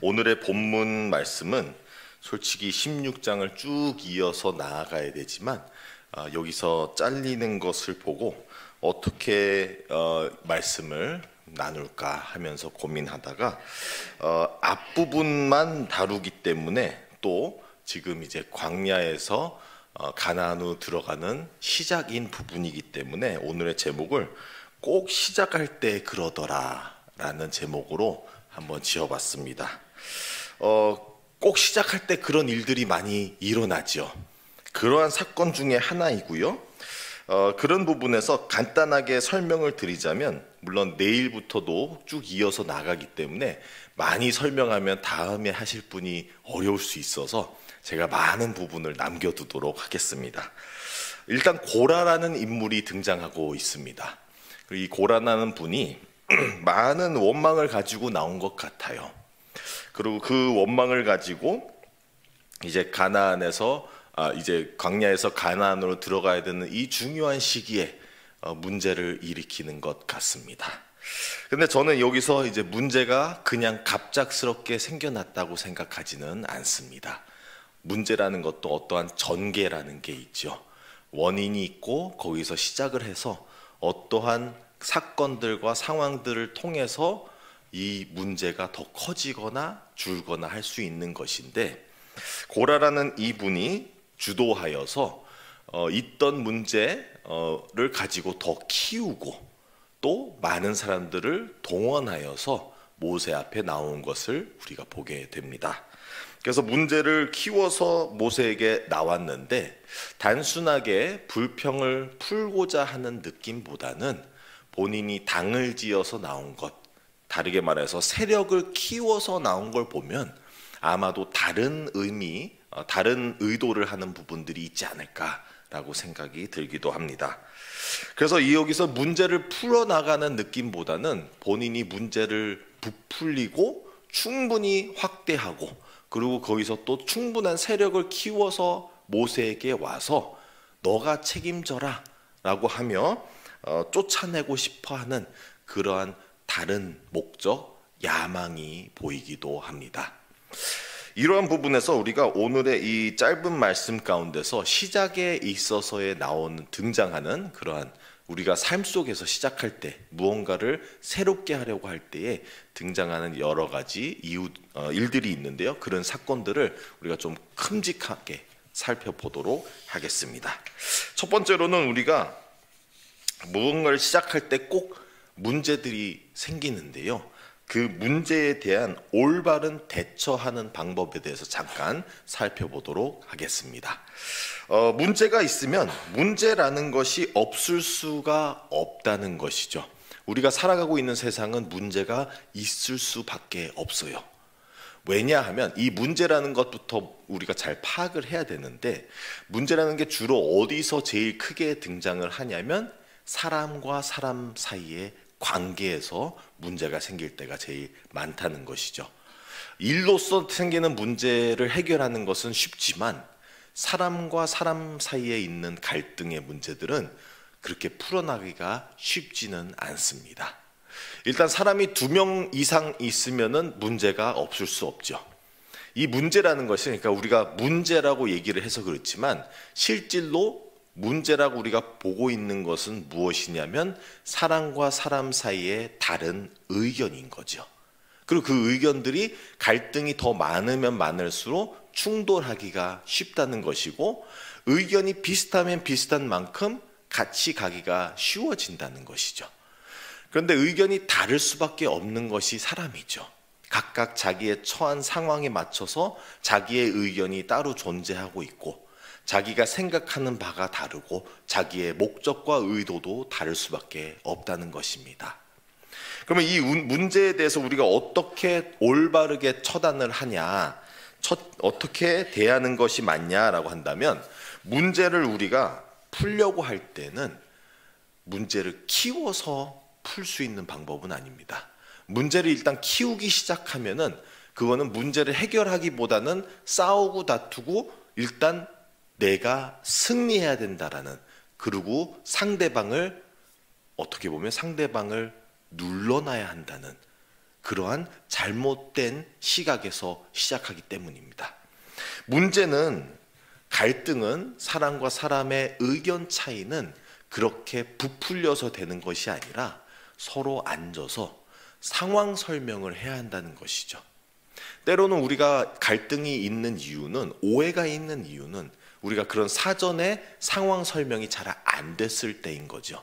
오늘의 본문 말씀은 솔직히 16장을 쭉 이어서 나아가야 되지만 여기서 잘리는 것을 보고 어떻게 말씀을 나눌까 하면서 고민하다가 앞부분만 다루기 때문에 또 지금 이제 광야에서 가나안으로 들어가는 시작인 부분이기 때문에 오늘의 제목을 꼭 시작할 때 그러더라 라는 제목으로 한번 지어봤습니다. 꼭 시작할 때 그런 일들이 많이 일어나죠. 그러한 사건 중에 하나이고요. 그런 부분에서 간단하게 설명을 드리자면, 물론 내일부터도 쭉 이어서 나가기 때문에 많이 설명하면 다음에 하실 분이 어려울 수 있어서 제가 많은 부분을 남겨두도록 하겠습니다. 일단 고라라는 인물이 등장하고 있습니다. 이 고라라는 분이 많은 원망을 가지고 나온 것 같아요. 그리고 그 원망을 가지고 이제 가나안에서 이제 광야에서 가나안으로 들어가야 되는 이 중요한 시기에 문제를 일으키는 것 같습니다. 근데 저는 여기서 이제 문제가 그냥 갑작스럽게 생겨났다고 생각하지는 않습니다. 문제라는 것도 어떠한 전개라는 게 있죠. 원인이 있고 거기서 시작을 해서 어떠한 사건들과 상황들을 통해서 이 문제가 더 커지거나 줄거나 할 수 있는 것인데, 고라라는 이분이 주도하여서 있던 문제를 가지고 더 키우고 또 많은 사람들을 동원하여서 모세 앞에 나온 것을 우리가 보게 됩니다. 그래서 문제를 키워서 모세에게 나왔는데 단순하게 불평을 풀고자 하는 느낌보다는 본인이 당을 지어서 나온 것, 다르게 말해서 세력을 키워서 나온 걸 보면 아마도 다른 의미, 다른 의도를 하는 부분들이 있지 않을까라고 생각이 들기도 합니다. 그래서 여기서 문제를 풀어나가는 느낌보다는 본인이 문제를 부풀리고 충분히 확대하고, 그리고 거기서 또 충분한 세력을 키워서 모세에게 와서 너가 책임져라 라고 하며 쫓아내고 싶어하는 그러한 다른 목적, 야망이 보이기도 합니다. 이러한 부분에서 우리가 오늘의 이 짧은 말씀 가운데서 시작에 있어서에 등장하는 그러한 우리가 삶 속에서 시작할 때 무언가를 새롭게 하려고 할 때에 등장하는 여러 가지 일들이 있는데요. 그런 사건들을 우리가 좀 큼직하게 살펴보도록 하겠습니다. 첫 번째로는 우리가 무언가를 시작할 때 꼭 문제들이 생기는데요. 그 문제에 대한 올바른 대처하는 방법에 대해서 잠깐 살펴보도록 하겠습니다. 문제가 있으면 문제라는 것이 없을 수가 없다는 것이죠. 우리가 살아가고 있는 세상은 문제가 있을 수밖에 없어요. 왜냐하면 이 문제라는 것부터 우리가 잘 파악을 해야 되는데, 문제라는 게 주로 어디서 제일 크게 등장을 하냐면 사람과 사람 사이의 관계에서 문제가 생길 때가 제일 많다는 것이죠. 일로서 생기는 문제를 해결하는 것은 쉽지만 사람과 사람 사이에 있는 갈등의 문제들은 그렇게 풀어나가기가 쉽지는 않습니다. 일단 사람이 2명 이상 있으면은 문제가 없을 수 없죠. 이 문제라는 것이, 그러니까 우리가 문제라고 얘기를 해서 그렇지만 실질로 문제라고 우리가 보고 있는 것은 무엇이냐면 사람과 사람 사이의 다른 의견인 거죠. 그리고 그 의견들이 갈등이 더 많으면 많을수록 충돌하기가 쉽다는 것이고, 의견이 비슷하면 비슷한 만큼 같이 가기가 쉬워진다는 것이죠. 그런데 의견이 다를 수밖에 없는 것이 사람이죠. 각각 자기의 처한 상황에 맞춰서 자기의 의견이 따로 존재하고 있고, 자기가 생각하는 바가 다르고 자기의 목적과 의도도 다를 수밖에 없다는 것입니다. 그러면 이 문제에 대해서 우리가 어떻게 올바르게 처단을 하냐, 어떻게 대하는 것이 맞냐라고 한다면, 문제를 우리가 풀려고 할 때는 문제를 키워서 풀 수 있는 방법은 아닙니다. 문제를 일단 키우기 시작하면은 그거는 문제를 해결하기보다는 싸우고 다투고 일단 내가 승리해야 된다라는, 그리고 상대방을 어떻게 보면 상대방을 눌러놔야 한다는 그러한 잘못된 시각에서 시작하기 때문입니다. 문제는, 갈등은, 사람과 사람의 의견 차이는 그렇게 부풀려서 되는 것이 아니라 서로 앉아서 상황 설명을 해야 한다는 것이죠. 때로는 우리가 갈등이 있는 이유는, 오해가 있는 이유는 우리가 그런 사전에 상황 설명이 잘 안 됐을 때인 거죠.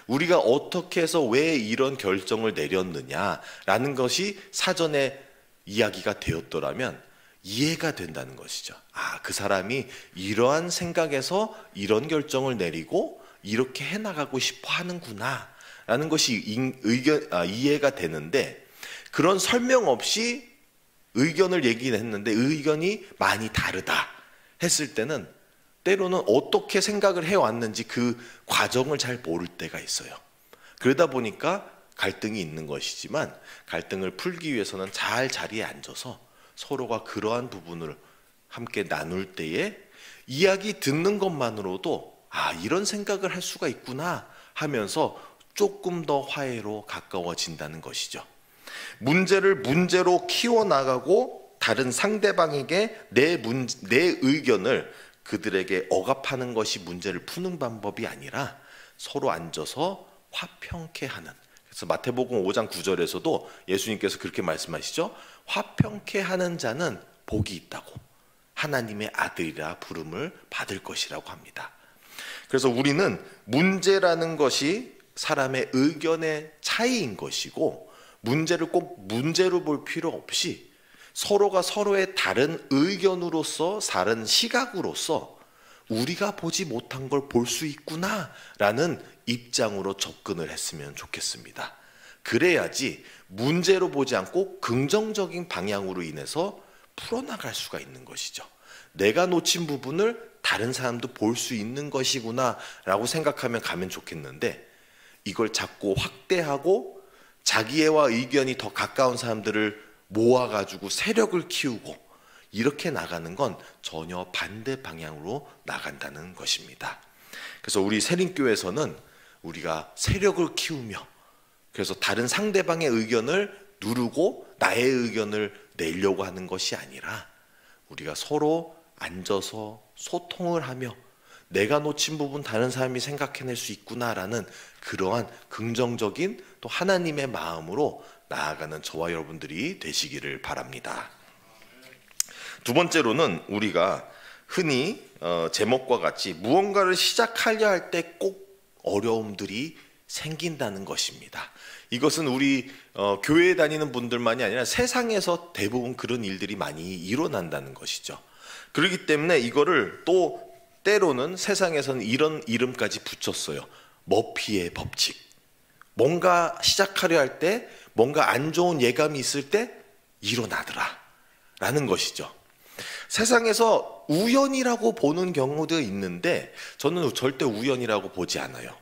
우리가 어떻게 해서 왜 이런 결정을 내렸느냐라는 것이 사전에 이야기가 되었더라면 이해가 된다는 것이죠. 아, 그 사람이 이러한 생각에서 이런 결정을 내리고 이렇게 해나가고 싶어 하는구나 라는 것이 이해가 되는데, 그런 설명 없이 의견을 얘기했는데 의견이 많이 다르다 했을 때는 때로는 어떻게 생각을 해왔는지 그 과정을 잘 모를 때가 있어요. 그러다 보니까 갈등이 있는 것이지만, 갈등을 풀기 위해서는 잘 자리에 앉아서 서로가 그러한 부분을 함께 나눌 때에 이야기 듣는 것만으로도 아, 이런 생각을 할 수가 있구나 하면서 조금 더 화해로 가까워진다는 것이죠. 문제를 문제로 키워나가고 다른 상대방에게 내 의견을 그들에게 억압하는 것이 문제를 푸는 방법이 아니라 서로 앉아서 화평케 하는, 그래서 마태복음 5장 9절에서도 예수님께서 그렇게 말씀하시죠. 화평케 하는 자는 복이 있다고, 하나님의 아들이라 부름을 받을 것이라고 합니다. 그래서 우리는 문제라는 것이 사람의 의견의 차이인 것이고, 문제를 꼭 문제로 볼 필요 없이 서로가 서로의 다른 의견으로서, 다른 시각으로서 우리가 보지 못한 걸 볼 수 있구나라는 입장으로 접근을 했으면 좋겠습니다. 그래야지 문제로 보지 않고 긍정적인 방향으로 인해서 풀어나갈 수가 있는 것이죠. 내가 놓친 부분을 다른 사람도 볼 수 있는 것이구나 라고 생각하면 가면 좋겠는데, 이걸 자꾸 확대하고 자기애와 의견이 더 가까운 사람들을 모아가지고 세력을 키우고 이렇게 나가는 건 전혀 반대 방향으로 나간다는 것입니다. 그래서 우리 세린교회에서는 우리가 세력을 키우며, 그래서 다른 상대방의 의견을 누르고 나의 의견을 내려고 하는 것이 아니라 우리가 서로 앉아서 소통을 하며 내가 놓친 부분 다른 사람이 생각해낼 수 있구나라는 그러한 긍정적인 또 하나님의 마음으로 나아가는 저와 여러분들이 되시기를 바랍니다. 두 번째로는 우리가 흔히 제목과 같이 무언가를 시작하려 할 때 꼭 어려움들이 생긴다는 것입니다. 이것은 우리 교회에 다니는 분들만이 아니라 세상에서 대부분 그런 일들이 많이 일어난다는 것이죠. 그렇기 때문에 이거를 또 때로는 세상에서는 이런 이름까지 붙였어요. 머피의 법칙. 뭔가 시작하려 할 때, 뭔가 안 좋은 예감이 있을 때 일어나더라 라는 것이죠. 세상에서 우연이라고 보는 경우도 있는데 저는 절대 우연이라고 보지 않아요.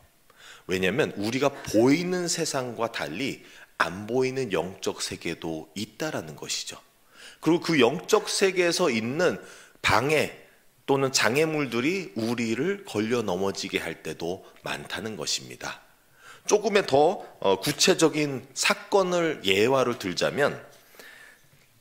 왜냐하면 우리가 보이는 세상과 달리 안 보이는 영적 세계도 있다라는 것이죠. 그리고 그 영적 세계에서 있는 방해 또는 장애물들이 우리를 걸려 넘어지게 할 때도 많다는 것입니다. 조금의 더 구체적인 사건을 예화를 들자면,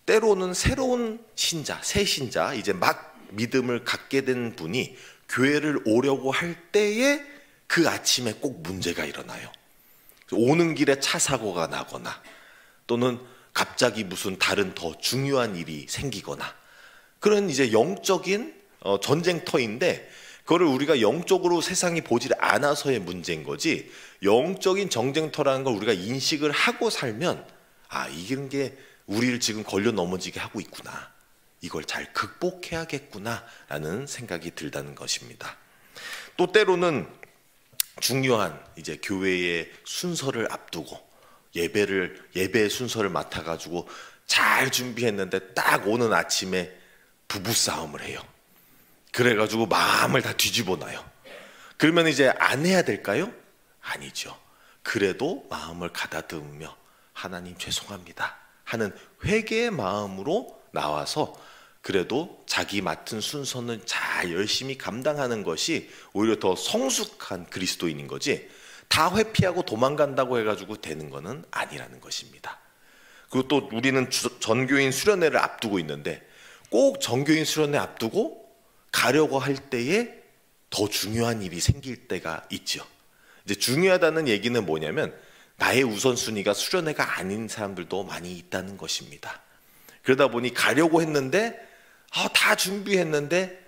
때로는 새로운 신자, 새 신자, 이제 막 믿음을 갖게 된 분이 교회를 오려고 할 때에 그 아침에 꼭 문제가 일어나요. 오는 길에 차 사고가 나거나 또는 갑자기 무슨 다른 더 중요한 일이 생기거나, 그런 이제 영적인 전쟁터인데 그거를 우리가 영적으로 세상이 보질 않아서의 문제인 거지, 영적인 전쟁터라는 걸 우리가 인식을 하고 살면 아, 이런 게 우리를 지금 걸려 넘어지게 하고 있구나, 이걸 잘 극복해야겠구나 라는 생각이 들다는 것입니다. 또 때로는 중요한 이제 교회의 순서를 앞두고 예배의 순서를 맡아가지고 잘 준비했는데 딱 오는 아침에 부부싸움을 해요. 그래가지고 마음을 다 뒤집어 놔요. 그러면 이제 안 해야 될까요? 아니죠. 그래도 마음을 가다듬으며 하나님 죄송합니다 하는 회개의 마음으로 나와서 그래도 자기 맡은 순서는 잘 열심히 감당하는 것이 오히려 더 성숙한 그리스도인인 거지, 다 회피하고 도망간다고 해가지고 되는 것은 아니라는 것입니다. 그리고 또 우리는 전교인 수련회를 앞두고 있는데 꼭 전교인 수련회 앞두고 가려고 할 때에 더 중요한 일이 생길 때가 있죠. 이제 중요하다는 얘기는 뭐냐면 나의 우선순위가 수련회가 아닌 사람들도 많이 있다는 것입니다. 그러다 보니 가려고 했는데 다 준비했는데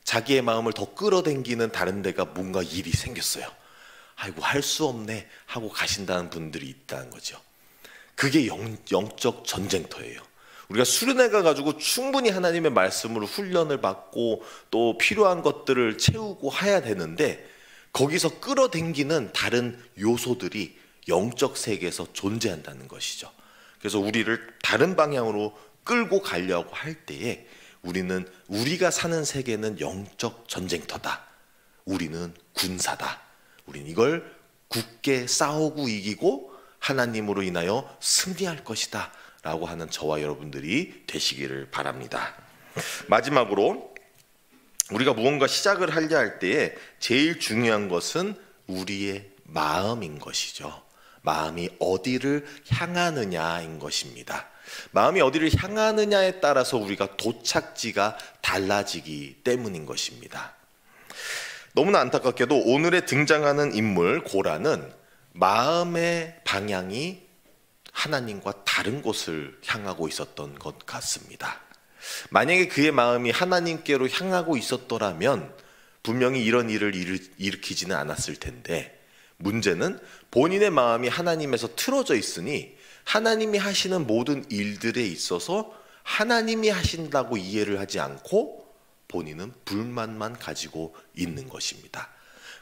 자기의 마음을 더 끌어당기는 다른 데가 뭔가 일이 생겼어요. 아이고 할 수 없네 하고 가신다는 분들이 있다는 거죠. 그게 영적 전쟁터예요. 우리가 수련회 가가지고 충분히 하나님의 말씀으로 훈련을 받고 또 필요한 것들을 채우고 해야 되는데 거기서 끌어당기는 다른 요소들이 영적 세계에서 존재한다는 것이죠. 그래서 우리를 다른 방향으로 끌고 가려고 할 때에 우리가 사는 세계는 영적 전쟁터다. 우리는 군사다. 우리는 이걸 굳게 싸우고 이기고 하나님으로 인하여 승리할 것이다 라고 하는 저와 여러분들이 되시기를 바랍니다. 마지막으로 우리가 무언가 시작을 하려 할 때에 제일 중요한 것은 우리의 마음인 것이죠. 마음이 어디를 향하느냐인 것입니다. 마음이 어디를 향하느냐에 따라서 우리가 도착지가 달라지기 때문인 것입니다. 너무나 안타깝게도 오늘의 등장하는 인물 고라는 마음의 방향이 하나님과 다른 곳을 향하고 있었던 것 같습니다. 만약에 그의 마음이 하나님께로 향하고 있었더라면 분명히 이런 일을 일으키지는 않았을 텐데 문제는 본인의 마음이 하나님에서 틀어져 있으니 하나님이 하시는 모든 일들에 있어서 하나님이 하신다고 이해를 하지 않고 본인은 불만만 가지고 있는 것입니다.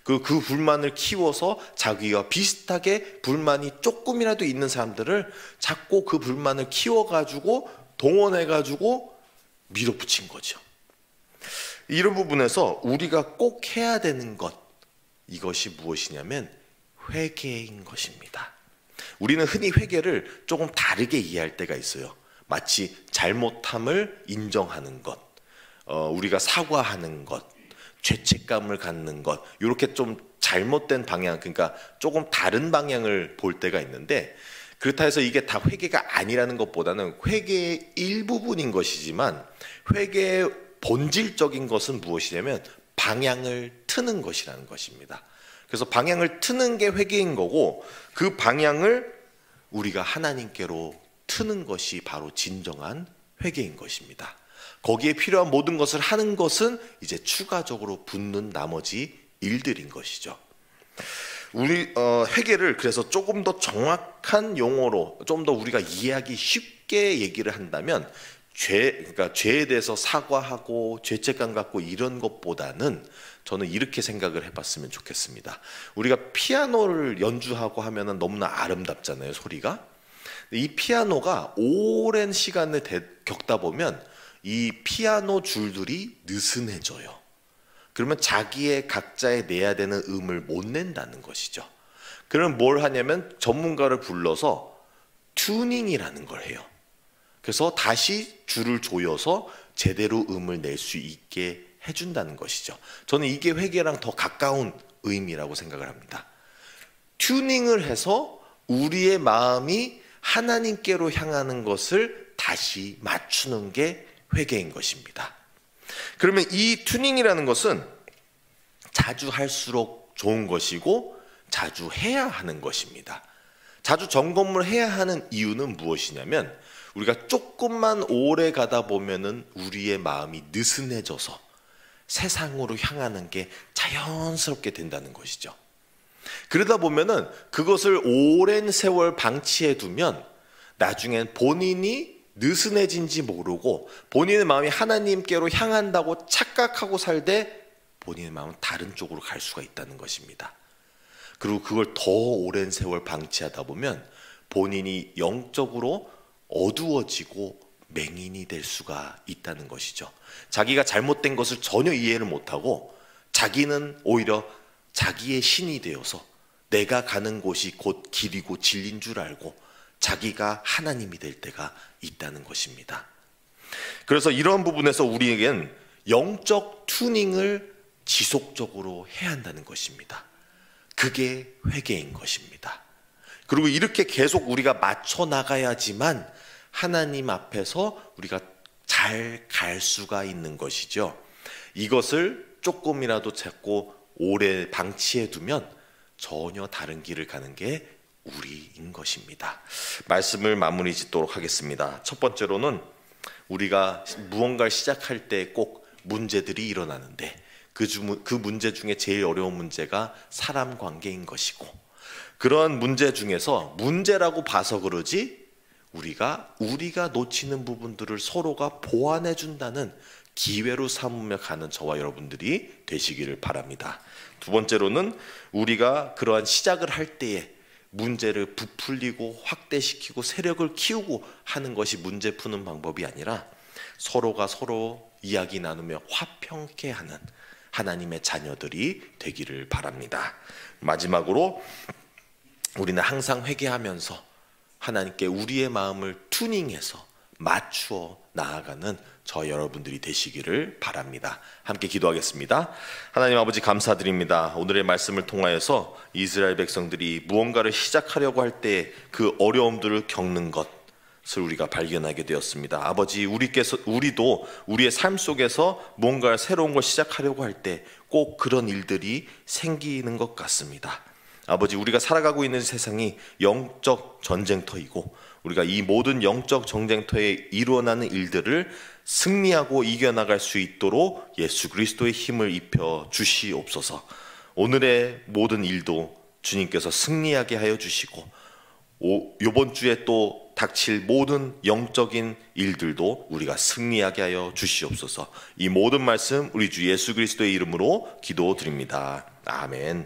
그 불만을 키워서 자기와 비슷하게 불만이 조금이라도 있는 사람들을 자꾸 그 불만을 키워가지고 동원해가지고 밀어붙인 거죠. 이런 부분에서 우리가 꼭 해야 되는 것, 이것이 무엇이냐면 회개인 것입니다. 우리는 흔히 회개를 조금 다르게 이해할 때가 있어요. 마치 잘못함을 인정하는 것, 우리가 사과하는 것, 죄책감을 갖는 것, 이렇게 좀 잘못된 방향, 그러니까 조금 다른 방향을 볼 때가 있는데 그렇다 해서 이게 다 회개가 아니라는 것보다는 회개의 일부분인 것이지만 회개의 본질적인 것은 무엇이냐면 방향을 트는 것이라는 것입니다. 그래서 방향을 트는 게 회개인 거고 그 방향을 우리가 하나님께로 트는 것이 바로 진정한 회개인 것입니다. 거기에 필요한 모든 것을 하는 것은 이제 추가적으로 붙는 나머지 일들인 것이죠. 우리 회개를 그래서 조금 더 정확한 용어로 좀 더 우리가 이해하기 쉽게 얘기를 한다면 그러니까 죄에 대해서 사과하고 죄책감 갖고 이런 것보다는 저는 이렇게 생각을 해봤으면 좋겠습니다. 우리가 피아노를 연주하고 하면은 너무나 아름답잖아요, 소리가. 이 피아노가 오랜 시간을 겪다 보면 이 피아노 줄들이 느슨해져요. 그러면 자기의 각자의 내야 되는 음을 못 낸다는 것이죠. 그럼 뭘 하냐면 전문가를 불러서 튜닝이라는 걸 해요. 그래서 다시 줄을 조여서 제대로 음을 낼 수 있게 해준다는 것이죠. 저는 이게 회개랑 더 가까운 의미라고 생각을 합니다. 튜닝을 해서 우리의 마음이 하나님께로 향하는 것을 다시 맞추는 게 회개인 것입니다. 그러면 이 튜닝이라는 것은 자주 할수록 좋은 것이고 자주 해야 하는 것입니다. 자주 점검을 해야 하는 이유는 무엇이냐면 우리가 조금만 오래 가다 보면은 우리의 마음이 느슨해져서 세상으로 향하는 게 자연스럽게 된다는 것이죠. 그러다 보면은 그것을 오랜 세월 방치해 두면 나중엔 본인이 느슨해진지 모르고 본인의 마음이 하나님께로 향한다고 착각하고 살되 본인의 마음은 다른 쪽으로 갈 수가 있다는 것입니다. 그리고 그걸 더 오랜 세월 방치하다 보면 본인이 영적으로 어두워지고 맹인이 될 수가 있다는 것이죠. 자기가 잘못된 것을 전혀 이해를 못하고 자기는 오히려 자기의 신이 되어서 내가 가는 곳이 곧 길이고 진리인 줄 알고 자기가 하나님이 될 때가 있다는 것입니다. 그래서 이런 부분에서 우리에겐 영적 튜닝을 지속적으로 해야 한다는 것입니다. 그게 회개인 것입니다. 그리고 이렇게 계속 우리가 맞춰 나가야지만 하나님 앞에서 우리가 잘 갈 수가 있는 것이죠. 이것을 조금이라도 자꾸 오래 방치해 두면 전혀 다른 길을 가는 게 우리인 것입니다. 말씀을 마무리 짓도록 하겠습니다. 첫 번째로는 우리가 무언가를 시작할 때 꼭 문제들이 일어나는데 그 문제 중에 제일 어려운 문제가 사람 관계인 것이고, 그런 문제 중에서 문제라고 봐서 그러지 우리가 놓치는 부분들을 서로가 보완해 준다는 기회로 삼으며 가는 저와 여러분들이 되시기를 바랍니다. 두 번째로는 우리가 그러한 시작을 할 때에 문제를 부풀리고 확대시키고 세력을 키우고 하는 것이 문제 푸는 방법이 아니라 서로가 서로 이야기 나누며 화평케 하는 하나님의 자녀들이 되기를 바랍니다. 마지막으로 우리는 항상 회개하면서 하나님께 우리의 마음을 튜닝해서 맞추어 나아가는 저 여러분들이 되시기를 바랍니다. 함께 기도하겠습니다. 하나님 아버지, 감사드립니다. 오늘의 말씀을 통하여서 이스라엘 백성들이 무언가를 시작하려고 할 때 그 어려움들을 겪는 것을 우리가 발견하게 되었습니다. 아버지, 우리도 우리의 삶 속에서 뭔가 새로운 걸 시작하려고 할 때 꼭 그런 일들이 생기는 것 같습니다. 아버지, 우리가 살아가고 있는 세상이 영적 전쟁터이고 우리가 이 모든 영적 전쟁터에 일어나는 일들을 승리하고 이겨나갈 수 있도록 예수 그리스도의 힘을 입혀 주시옵소서. 오늘의 모든 일도 주님께서 승리하게 하여 주시고 이번 주에 또 닥칠 모든 영적인 일들도 우리가 승리하게 하여 주시옵소서. 이 모든 말씀 우리 주 예수 그리스도의 이름으로 기도드립니다. 아멘.